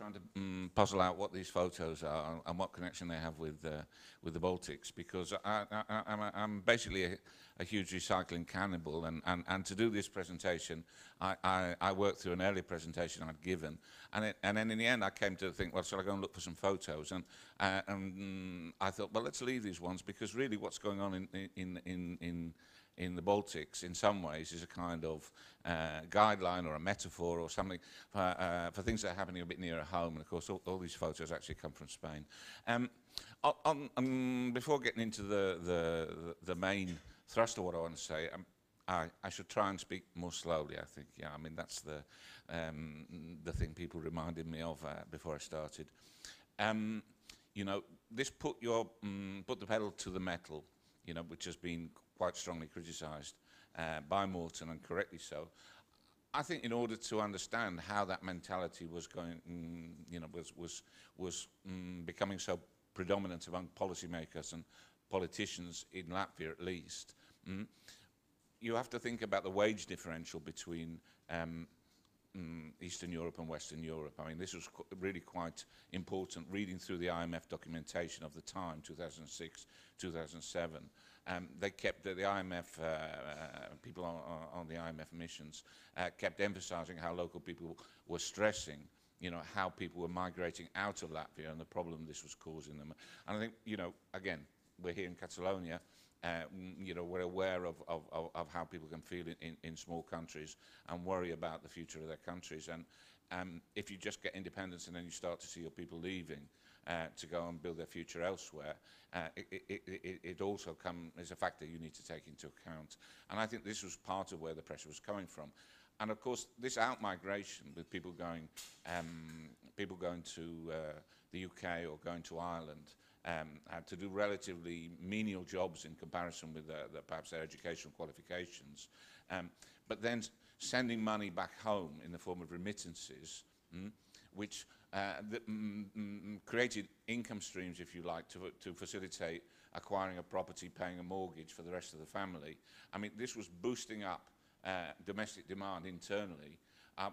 trying to puzzle out what these photos are and what connection they have with the Baltics, because I'm basically a huge recycling cannibal, and to do this presentation, I worked through an earlier presentation I'd given, and then in the end I came to think, well, shall I go and look for some photos? And I thought, well, let's leave these ones, because really what's going on in the Baltics, in some ways, is a kind of guideline or a metaphor or something for things that are happening a bit nearer home. And of course, all these photos actually come from Spain. Before getting into the main thrust of what I want to say, I should try and speak more slowly, I think. Yeah, I mean, that's the thing people reminded me of before I started. You know, this put the pedal to the metal, you know, which has been quite strongly criticised by Morten, and correctly so. I think in order to understand how that mentality was going, you know, was becoming so predominant among policymakers and politicians in Latvia, at least, you have to think about the wage differential between Eastern Europe and Western Europe. I mean, this was really quite important, reading through the IMF documentation of the time, 2006, 2007. They kept, the IMF, people on the IMF missions, kept emphasizing how local people were stressing, you know, how people were migrating out of Latvia and the problem this was causing them. And I think, you know, again, we're here in Catalonia, you know, we're aware of how people can feel in small countries and worry about the future of their countries. And if you just get independence and then you start to see your people leaving to go and build their future elsewhere, it also is a factor you need to take into account. And I think this was part of where the pressure was coming from. And of course, this out-migration with people going to the UK or going to Ireland, to do relatively menial jobs in comparison with perhaps their educational qualifications, but then sending money back home in the form of remittances, which created income streams, if you like, to facilitate acquiring a property, paying a mortgage for the rest of the family. I mean, this was boosting up domestic demand internally,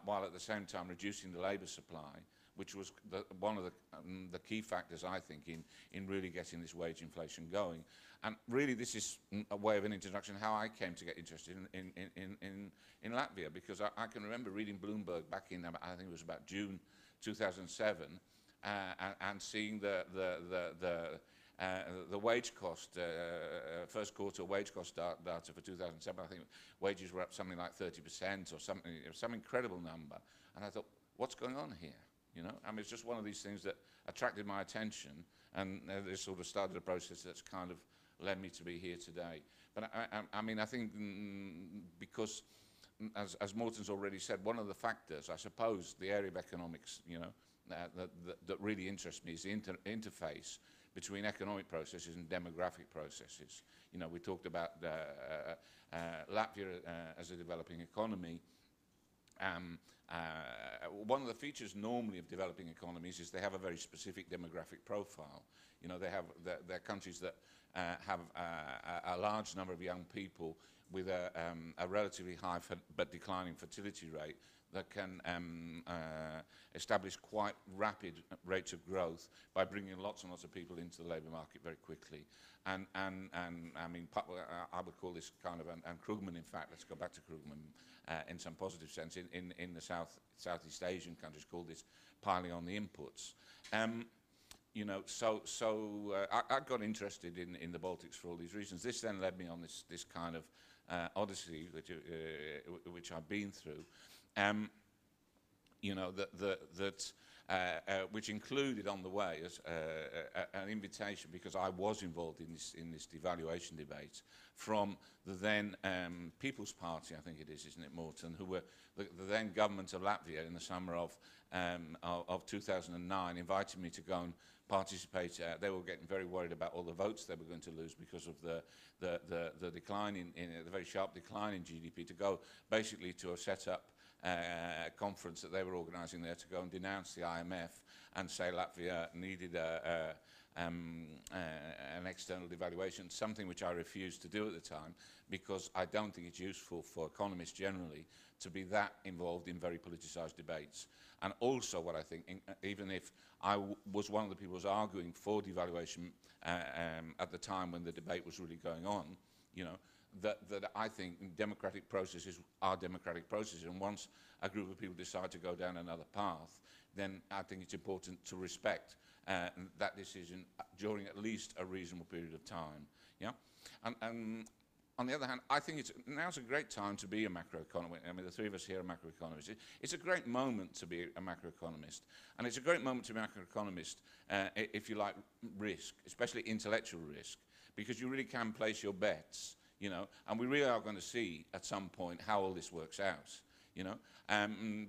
while at the same time reducing the labour supply, which was one of the key factors, I think, in really getting this wage inflation going. And really, this is a way of an introduction how I came to get interested in Latvia, because I can remember reading Bloomberg back in, I think it was about June 2007, and seeing the wage cost, first quarter wage cost data for 2007. I think wages were up something like 30% or something, some incredible number. And I thought, what's going on here? You know, I mean, it's just one of these things that attracted my attention, and this sort of started a process that's kind of led me to be here today. But I mean, I think because, as Morten's already said, one of the factors, I suppose, the area of economics, you know, that really interests me is the interface between economic processes and demographic processes. You know, we talked about Latvia as a developing economy. One of the features normally of developing economies is they have a very specific demographic profile. You know, they're countries that have a large number of young people with a relatively high but declining fertility rate that can establish quite rapid rates of growth by bringing lots and lots of people into the labour market very quickly. And I mean, I would call this kind of, and Krugman, in fact, let's go back to Krugman, in some positive sense, in the Southeast Asian countries, called this piling on the inputs. You know, so I got interested in the Baltics for all these reasons. This then led me on this kind of odyssey which I've been through. You know, which included on the way as an invitation, because I was involved in this devaluation debate, from the then People's Party, I think it is, isn't it, Morten, who were the then government of Latvia in the summer of 2009, invited me to go and participate. They were getting very worried about all the votes they were going to lose because of the decline the very sharp decline in GDP, to go basically to set up conference that they were organising there to go and denounce the IMF and say Latvia needed an external devaluation, something which I refused to do at the time because I don't think it's useful for economists generally to be that involved in very politicised debates. And also what I think, even if I was one of the people who was arguing for devaluation at the time when the debate was really going on, you know, that I think democratic processes are democratic processes, and once a group of people decide to go down another path, then I think it's important to respect that decision during at least a reasonable period of time. Yeah, and on the other hand, I think now's a great time to be a macroeconomist. I mean, the three of us here are macroeconomists. It's a great moment to be a macroeconomist, and it's a great moment to be a macroeconomist if you like risk, especially intellectual risk, because you really can place your bets. You know, and we really are going to see at some point how all this works out, you know.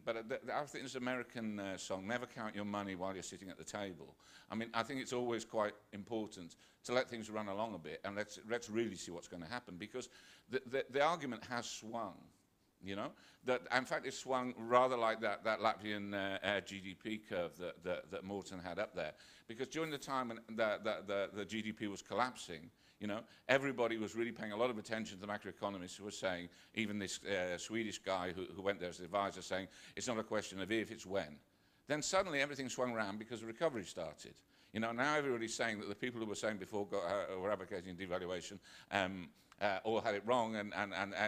But I think this American song, never count your money while you're sitting at the table. I mean, I think it's always quite important to let things run along a bit and let's really see what's going to happen, because the argument has swung, you know. In fact, it swung rather like that Latvian GDP curve that Morten had up there, because during the time when the GDP was collapsing, you know, everybody was really paying a lot of attention to the macroeconomists who were saying, even this Swedish guy who went there as the advisor, saying, it's not a question of if, it's when. Then suddenly everything swung around because the recovery started. You know, now everybody's saying that the people who were saying before were advocating devaluation all had it wrong and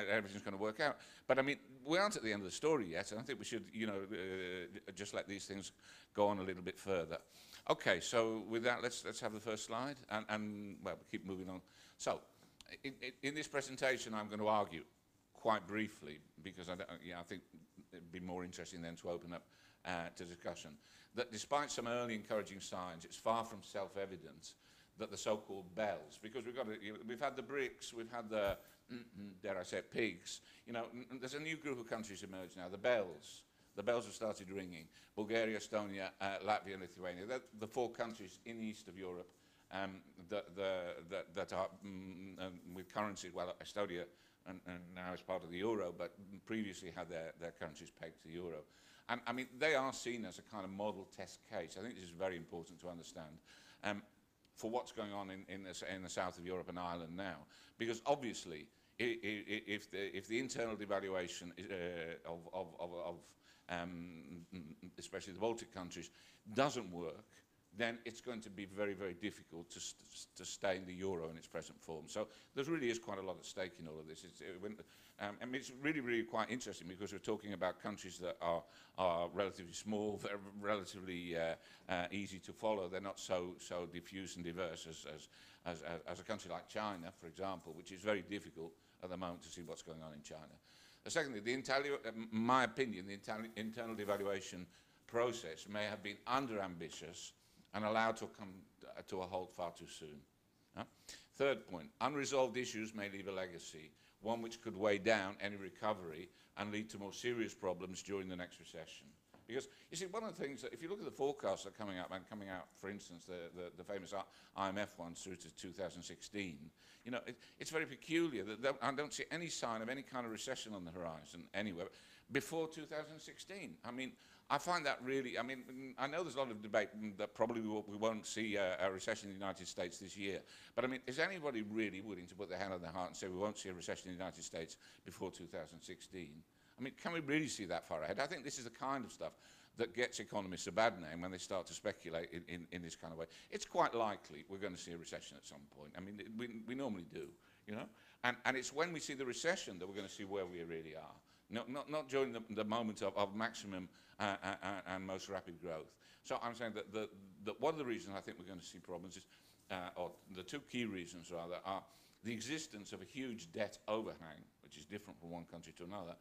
everything's going to work out. But I mean, we aren't at the end of the story yet, and I think we should, you know, just let these things go on a little bit further. Okay, so with that, let's have the first slide, and well, we'll keep moving on. So, in this presentation, I'm going to argue quite briefly, because I think it'd be more interesting then to open up to discussion, that despite some early encouraging signs, it's far from self-evident that the so-called bells, because we've had the BRICS, we've had the, dare I say, pigs, you know, there's a new group of countries emerged now, the bells. The bells have started ringing. Bulgaria, Estonia, Latvia, and Lithuania. They're the four countries in the east of Europe that are with currencies. Well, Estonia and now is part of the euro, but previously had their currencies pegged to the euro. And I mean, they are seen as a kind of model test case. I think this is very important to understand for what's going on in the south of Europe and Ireland now, because obviously, if the internal devaluation of especially the Baltic countries, doesn't work, then it's going to be very, very difficult to stay in the euro in its present form. So there really is quite a lot at stake in all of this. I mean, it's really, really quite interesting, because we're talking about countries that are relatively small, they're relatively easy to follow. They're not so diffuse and diverse as a country like China, for example, which is very difficult at the moment to see what's going on in China. Secondly, in my opinion, the internal devaluation process may have been under-ambitious and allowed to come to a halt far too soon. Third point, unresolved issues may leave a legacy, one which could weigh down any recovery and lead to more serious problems during the next recession. Because, you see, one of the things that, if you look at the forecasts that are coming out, for instance, the famous IMF ones through to 2016, you know, it's very peculiar that I don't see any sign of any kind of recession on the horizon anywhere before 2016. I mean, I find that really, I mean, I know there's a lot of debate that probably we won't see a recession in the United States this year, but I mean, is anybody really willing to put their hand on their heart and say we won't see a recession in the United States before 2016? I mean, can we really see that far ahead? I think this is the kind of stuff that gets economists a bad name when they start to speculate in this kind of way. It's quite likely we're going to see a recession at some point. I mean, we normally do, you know? And it's when we see the recession that we're going to see where we really are. Not during the moment of maximum and most rapid growth. So I'm saying that one of the reasons I think we're going to see problems is, or the two key reasons rather, are the existence of a huge debt overhang, which is different from one country to another,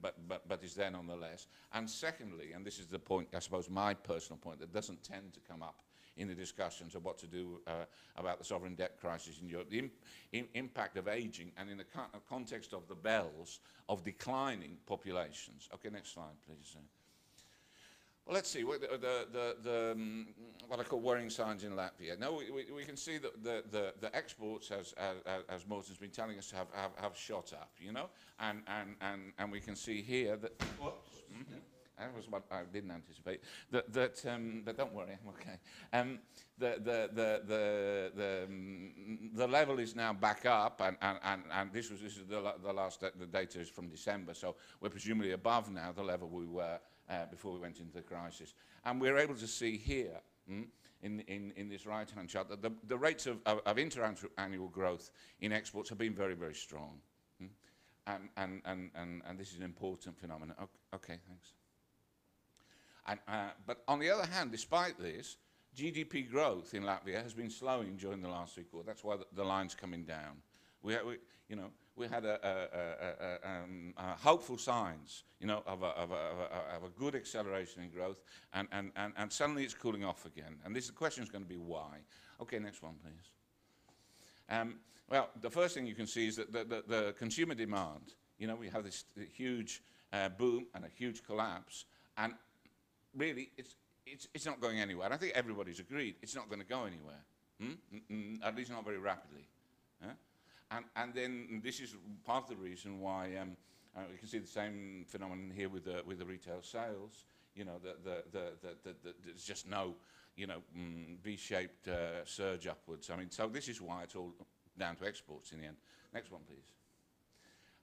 but is there nonetheless. And secondly, and this is the point, I suppose, my personal point, that doesn't tend to come up in the discussions of what to do about the sovereign debt crisis in Europe, the impact of aging, and in the context of the bells of declining populations. Okay, next slide, please. Well, let's see. what I call worrying signs in Latvia. No, we can see that the exports, as Morten's been telling us, have shot up, you know, and we can see here that. Whoops. Mm-hmm. That was what I didn't anticipate. But don't worry, I'm okay. The level is now back up, and this is the last the data is from December, so we're presumably above now the level we were before we went into the crisis, and we're able to see here. In this right-hand chart, that the rates of inter-annual growth in exports have been very, very strong, and this is an important phenomenon. Okay, thanks. But on the other hand, despite this, GDP growth in Latvia has been slowing during the last 3 quarters. That's why the line's coming down. We had hopeful signs, you know, of a good acceleration in growth, and suddenly it's cooling off again. And the question is going to be why. Okay, next one, please. Well, the first thing you can see is that the consumer demand. You know, we have this huge boom and a huge collapse, and really, it's not going anywhere. And I think everybody's agreed it's not going to go anywhere, at least not very rapidly. And then this is part of the reason why we can see the same phenomenon here with the retail sales. You know, there's just no, you know, V-shaped surge upwards. I mean, so this is why it's all down to exports in the end. Next one, please.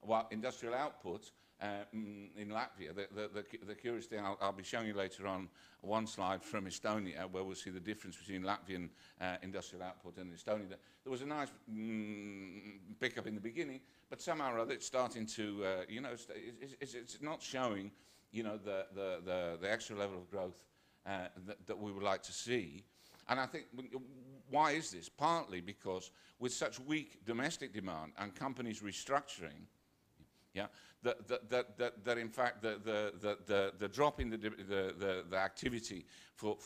While industrial output in Latvia, the curious thing, I'll be showing you later on one slide from Estonia where we'll see the difference between Latvian industrial output and Estonia. There was a nice pickup in the beginning, but somehow or other it's starting to, you know, it's not showing, you know, the extra level of growth that we would like to see. And I think, why is this? Partly because with such weak domestic demand and companies restructuring, yeah, that in fact the drop in the activity for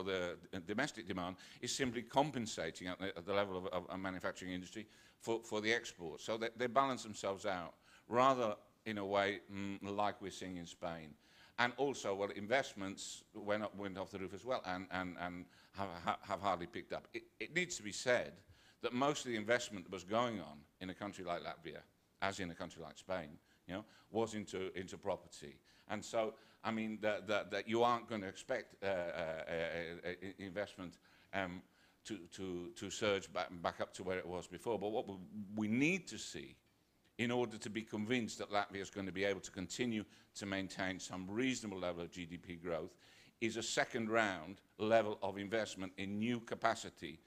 the domestic demand is simply compensating at the level of a manufacturing industry for the export. So they balance themselves out, rather in a way like we're seeing in Spain. And also, well, investments went off the roof as well, and have hardly picked up. It needs to be said that most of the investment that was going on in a country like Latvia, as in a country like Spain, you know, was into property. And so, I mean, that you aren't going to expect investment to surge back up to where it was before. But what we need to see, in order to be convinced that Latvia is going to be able to continue to maintain some reasonable level of GDP growth, is a second round level of investment in new capacity,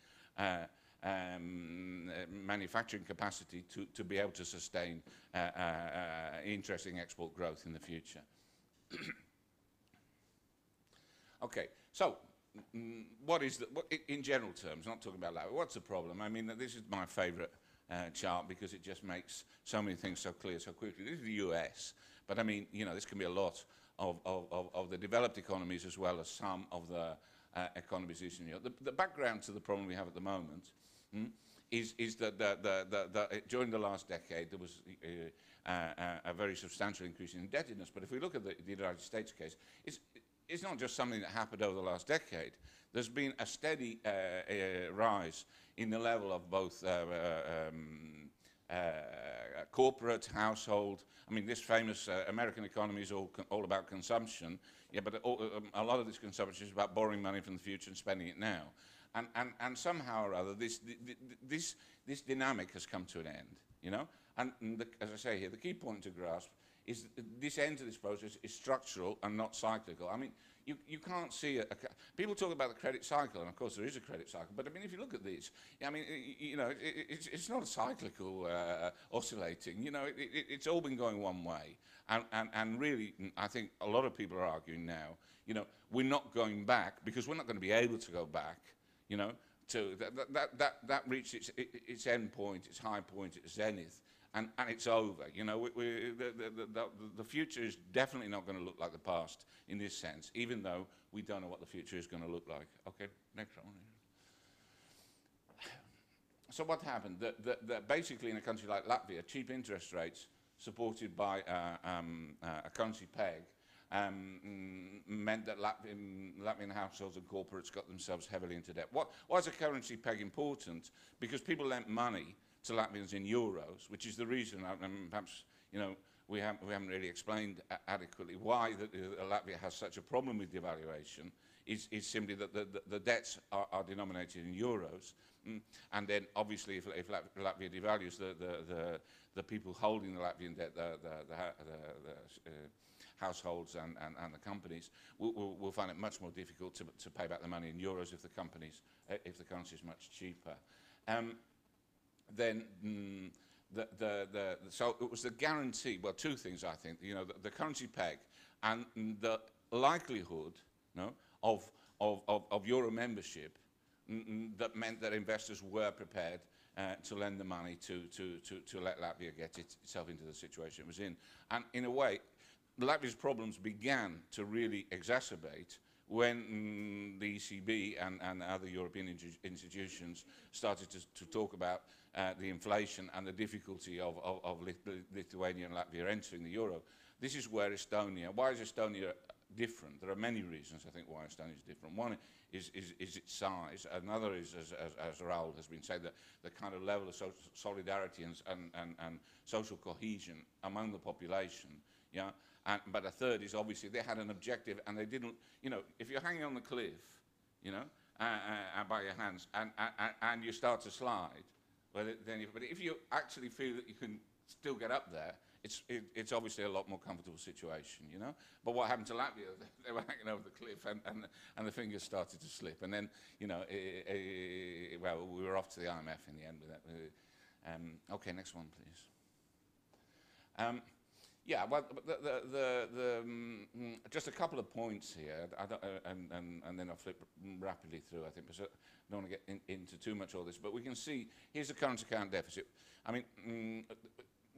manufacturing capacity to be able to sustain interesting export growth in the future. Okay, so what is in general terms, not talking about Latvia, what's the problem? I mean, this is my favorite chart because it just makes so many things so clear so quickly. This is the US, but I mean, you know, this can be a lot of the developed economies as well as some of the economies in Europe. The background to the problem we have at the moment is that during the last decade there was a very substantial increase in indebtedness. But if we look at the United States case, it's not just something that happened over the last decade. There's been a steady rise in the level of both corporate, household. I mean, this famous American economy is all about consumption. Yeah, but a lot of this consumption is about borrowing money from the future and spending it now. And somehow or other, this dynamic has come to an end, you know? And as I say here, the key point to grasp is this end to this process is structural and not cyclical. I mean, you can't see people talk about the credit cycle, and of course there is a credit cycle, but I mean, if you look at this, I mean, you know, it's not a cyclical oscillating, you know, it's all been going one way. And really, I think a lot of people are arguing now, you know, we're not going back because we're not going to be able to go back, you know, to that reached its end point, its high point, its zenith, and it's over. You know, the future is definitely not going to look like the past in this sense, even though we don't know what the future is going to look like. Okay, next one. So what happened? Basically, in a country like Latvia, cheap interest rates supported by a currency peg meant that Latvian households and corporates got themselves heavily into debt. Why is a currency peg important? Because people lent money to Latvians in euros, which is the reason, perhaps, you know, we haven't really explained adequately why Latvia has such a problem with devaluation, is simply that the debts are denominated in euros. And then, obviously, if Latvia devalues, the people holding the Latvian debt, the households and the companies, will find it much more difficult to pay back the money in euros if the currency is much cheaper. So it was the guarantee, well, two things, I think, you know, the currency peg and the likelihood, you know, of euro membership that meant that investors were prepared to lend the money to let Latvia get itself into the situation it was in. And in a way, Latvia's problems began to really exacerbate when the ECB and other European institutions started to talk about the inflation and the difficulty of Lithuania and Latvia entering the euro. This is where Estonia, why is Estonia different? There are many reasons, I think, why Estonia is different. One is its size. Another is, as Raul has been saying, the kind of level of solidarity and social cohesion among the population. Yeah. But a third is, obviously, they had an objective, and they didn't, you know, if you're hanging on the cliff, you know, by your hands, and you start to slide, well, but if you actually feel that you can still get up there, it's obviously a lot more comfortable situation, you know. But what happened to Latvia? They were hanging over the cliff, and the fingers started to slip, and then, you know, well, we were off to the IMF in the end with that. Okay, next one, please. Yeah, well, just a couple of points here, and then I'll flip rapidly through, I think, because I don't want to get into too much of all this, but we can see, here's the current account deficit. I mean,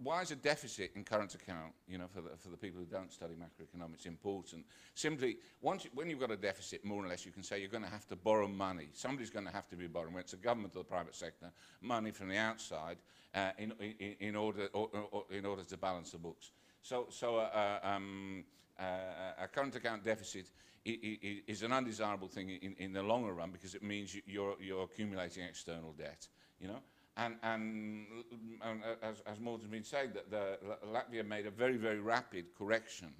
why is a deficit in current account, you know, for the people who don't study macroeconomics important? Simply, when you've got a deficit, more or less, you can say you're going to have to borrow money. Somebody's going to have to be borrowing, whether it's the government or the private sector, money from the outside in order to balance the books. So a current account deficit is an undesirable thing in the longer run, because it means you're accumulating external debt, you know. And as Morten's been saying, that Latvia made a very, very rapid correction,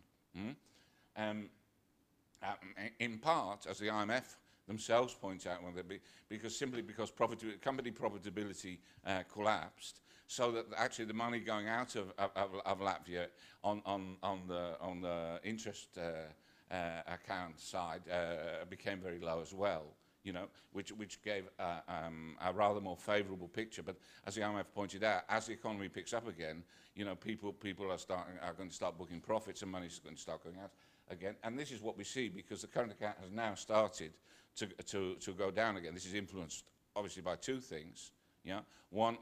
in part, as the IMF themselves point out, because company profitability collapsed, so that actually the money going out of Latvia on the interest account side became very low as well, you know, which gave a rather more favourable picture. But as the IMF pointed out, as the economy picks up again, you know, people are going to start booking profits, and money is going to start going out again. And this is what we see, because the current account has now started to go down again. This is influenced obviously by two things. Yeah, one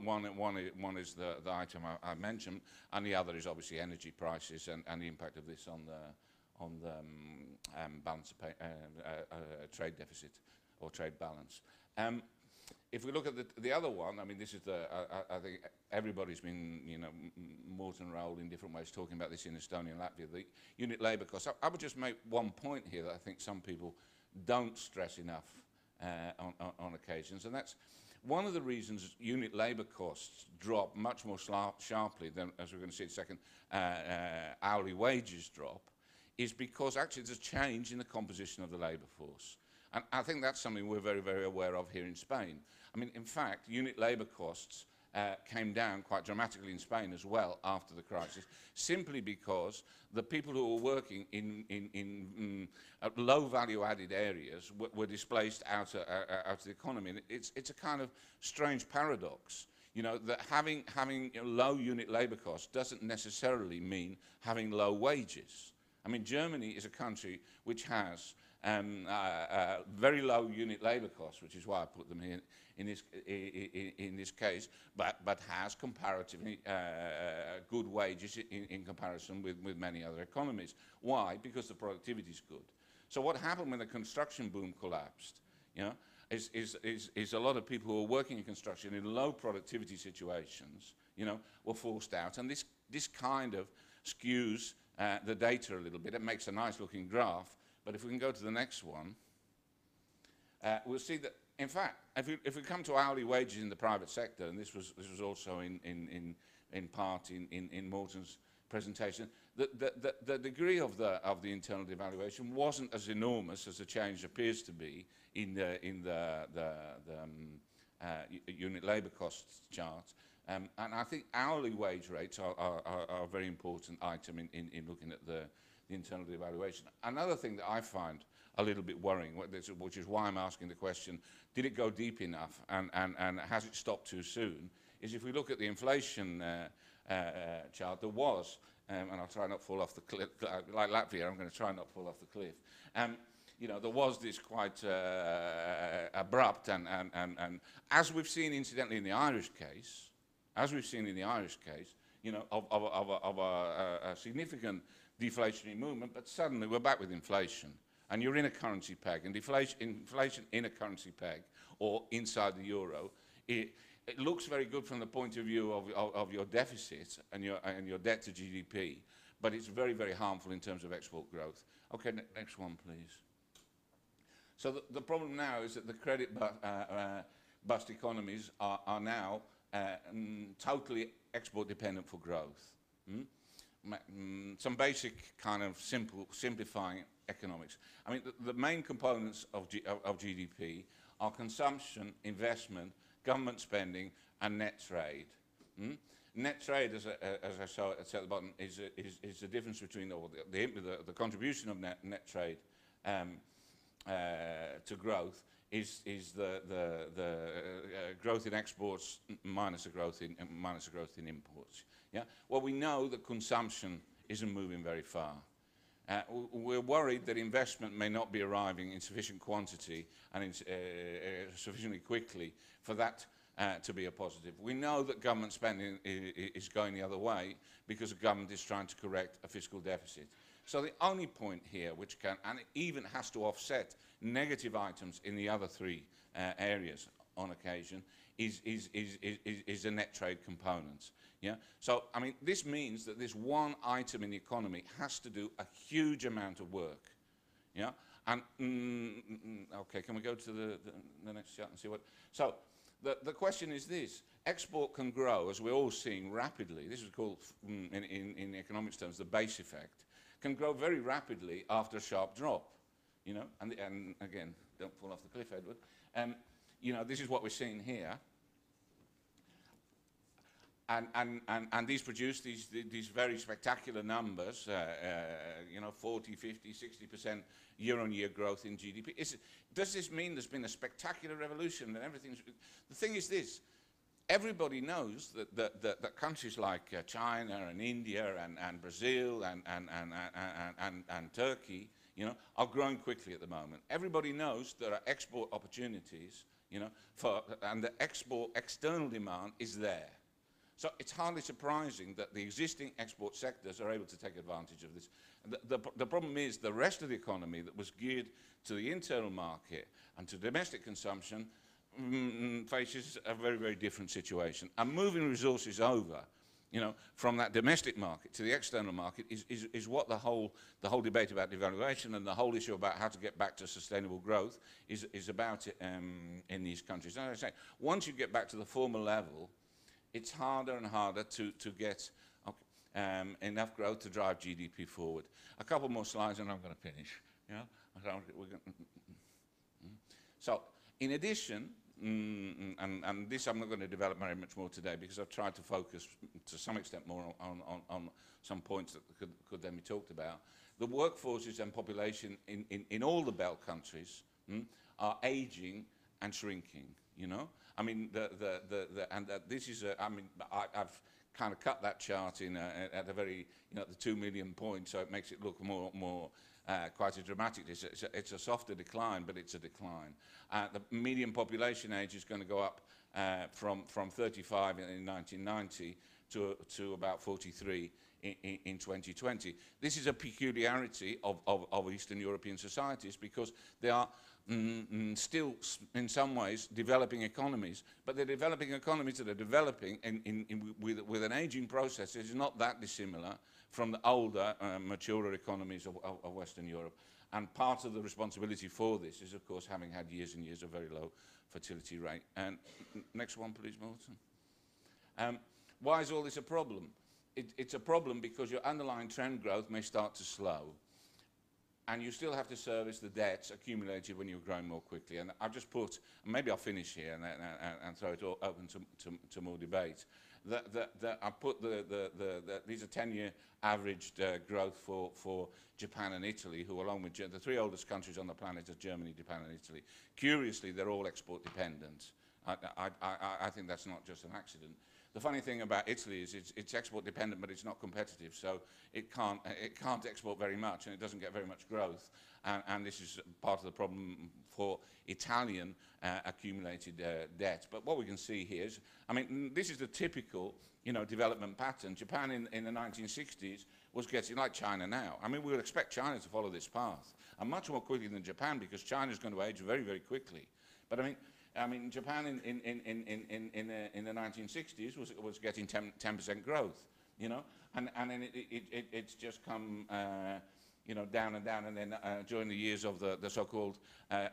is the item I mentioned, and the other is obviously energy prices and the impact of this on the balance of trade deficit or trade balance. If we look at the other one, I mean, this is I think everybody's been, you know, Morten and Raul in different ways talking about this in Estonia and Latvia, the unit labour costs. I would just make one point here that I think some people don't stress enough on occasions, and that's one of the reasons unit labour costs drop much more sharply than, as we're going to see in a second, hourly wages drop, is because actually there's a change in the composition of the labour force. And I think that's something we're very, very aware of here in Spain. I mean, in fact, unit labour costs came down quite dramatically in Spain as well after the crisis, simply because the people who were working in low value-added areas were displaced out of the economy. And it's a kind of strange paradox, you know, that having low unit labour costs doesn't necessarily mean having low wages. I mean, Germany is a country which has very low unit labour costs, which is why I put them here in this case, but has comparatively good wages in comparison with many other economies. Why? Because the productivity is good. So what happened when the construction boom collapsed, you know, is a lot of people who are working in construction in low productivity situations, you know, were forced out, and this kind of skews the data a little bit. It makes a nice looking graph, but if we can go to the next one, we'll see that, in fact, if we come to hourly wages in the private sector, and this was also in part in Morten's presentation, the degree of the internal devaluation wasn't as enormous as the change appears to be in the unit labour costs chart. And I think hourly wage rates are a very important item in looking at the internal devaluation. Another thing that I find a little bit worrying, which is why I'm asking the question, did it go deep enough and has it stopped too soon, is if we look at the inflation chart, there was, and I'll try not to fall off the cliff, like Latvia, I'm going to try not to fall off the cliff. You know, there was this quite abrupt, and as we've seen incidentally in the Irish case, you know, of a significant deflationary movement, but suddenly we're back with inflation. And you're in a currency peg, and inflation in a currency peg, or inside the euro, it looks very good from the point of view of your deficit and your debt to GDP, but it's very, very harmful in terms of export growth. Okay, next one, please. So the problem now is that the credit bust economies are now totally export dependent for growth. Some basic kind of simplifying economics. I mean, the main components of GDP are consumption, investment, government spending, and net trade. Net trade, as I saw at the bottom, is the difference between the contribution of net trade to growth is the growth in exports minus the growth in imports. Yeah. Well, we know that consumption isn't moving very far. We're worried that investment may not be arriving in sufficient quantity and sufficiently quickly for that to be a positive. We know that government spending is going the other way because the government is trying to correct a fiscal deficit. So the only point here, which can, and it even has to offset negative items in the other three areas on occasion, is a net trade component. Yeah? So, I mean, this means that this one item in the economy has to do a huge amount of work. Yeah? And, okay, can we go to the next chart and see what... So, the question is this. Export can grow, as we're all seeing, rapidly. This is called, in economics terms, the base effect. Can grow very rapidly after a sharp drop. You know? And again, don't fall off the cliff, Edward. You know, this is what we're seeing here. And these produce these very spectacular numbers, you know, 40, 50, 60% year-on-year growth in GDP. Does this mean there's been a spectacular revolution and everything's... The thing is this, everybody knows that countries like China and India and Brazil and Turkey, you know, are growing quickly at the moment. Everybody knows there are export opportunities, you know, and the external demand is there. So it's hardly surprising that the existing export sectors are able to take advantage of this. The problem is the rest of the economy that was geared to the internal market and to domestic consumption faces a very, very different situation. And moving resources over, you know, from that domestic market to the external market is what the whole debate about devaluation and the whole issue about how to get back to sustainable growth is about in these countries. And as I say, once you get back to the former level, it's harder and harder to get enough growth to drive GDP forward. A couple more slides and I'm going to finish. Yeah? So, in addition, and this I'm not going to develop very much more today because I've tried to focus to some extent more on some points that could then be talked about. The workforces and population in all the belt countries are aging and shrinking, you know? I mean, this is I mean, I've kind of cut that chart in at a very, you know, the 2 million point, so it makes it look more quite a dramatic. It's a softer decline, but it's a decline. The median population age is going to go up from 35 in 1990 to about 43 in 2020. This is a peculiarity of Eastern European societies because they are still, in some ways, developing economies, but they're developing economies that are developing with an aging process that is not that dissimilar from the older, maturer economies of Western Europe. And part of the responsibility for this is, of course, having had years and years of very low fertility rate. And next one, please, Morten. Why is all this a problem? It's a problem because your underlying trend growth may start to slow, and you still have to service the debts accumulated when you're growing more quickly. And I've just put, and maybe I'll finish here and throw it all open to more debate. I put these are 10-year averaged growth for Japan and Italy, who along with the three oldest countries on the planet are Germany, Japan and Italy. Curiously, they're all export dependent. I think that's not just an accident. The funny thing about Italy is it's export dependent, but it's not competitive, so it can't export very much, and it doesn't get very much growth. And this is part of the problem for Italian accumulated debt. But what we can see here is, I mean, this is the typical, development pattern. Japan in the 1960s was getting like China now. I mean, we would expect China to follow this path, and much more quickly than Japan, because China is going to age very, very quickly. But I mean, Japan in the 1960s was getting 10% growth, and then it's just come, down and down, and then during the years of the so-called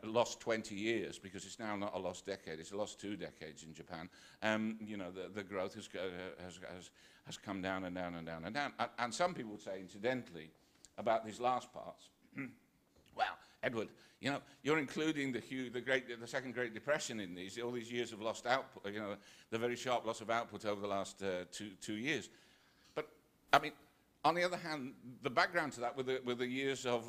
lost 20 years, because it's now not a lost decade, it's a lost 2 decades in Japan. The growth has come down and down and down and down. And some people would say, incidentally, about these last parts, well, Edward, you're including the second Great Depression in all these years of lost output, the very sharp loss of output over the last 2 years. But I mean, on the other hand, the background to that were the years of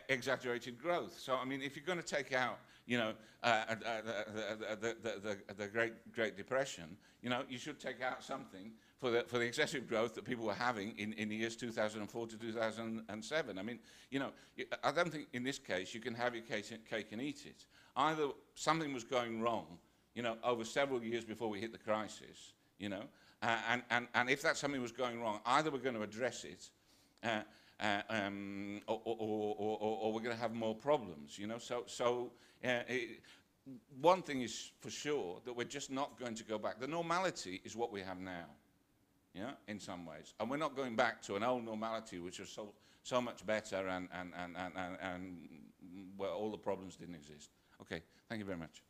exaggerated growth. So I mean, if you're going to take out, the Great Depression, you should take out something for the excessive growth that people were having in the years 2004 to 2007. I mean, I don't think in this case you can have your cake and eat it. Either something was going wrong, over several years before we hit the crisis, and if that something was going wrong, either we're going to address it, or we're going to have more problems, one thing is for sure, that we're just not going to go back. The normality is what we have now, in some ways, and we're not going back to an old normality which was so much better and where all the problems didn't exist. Okay, thank you very much.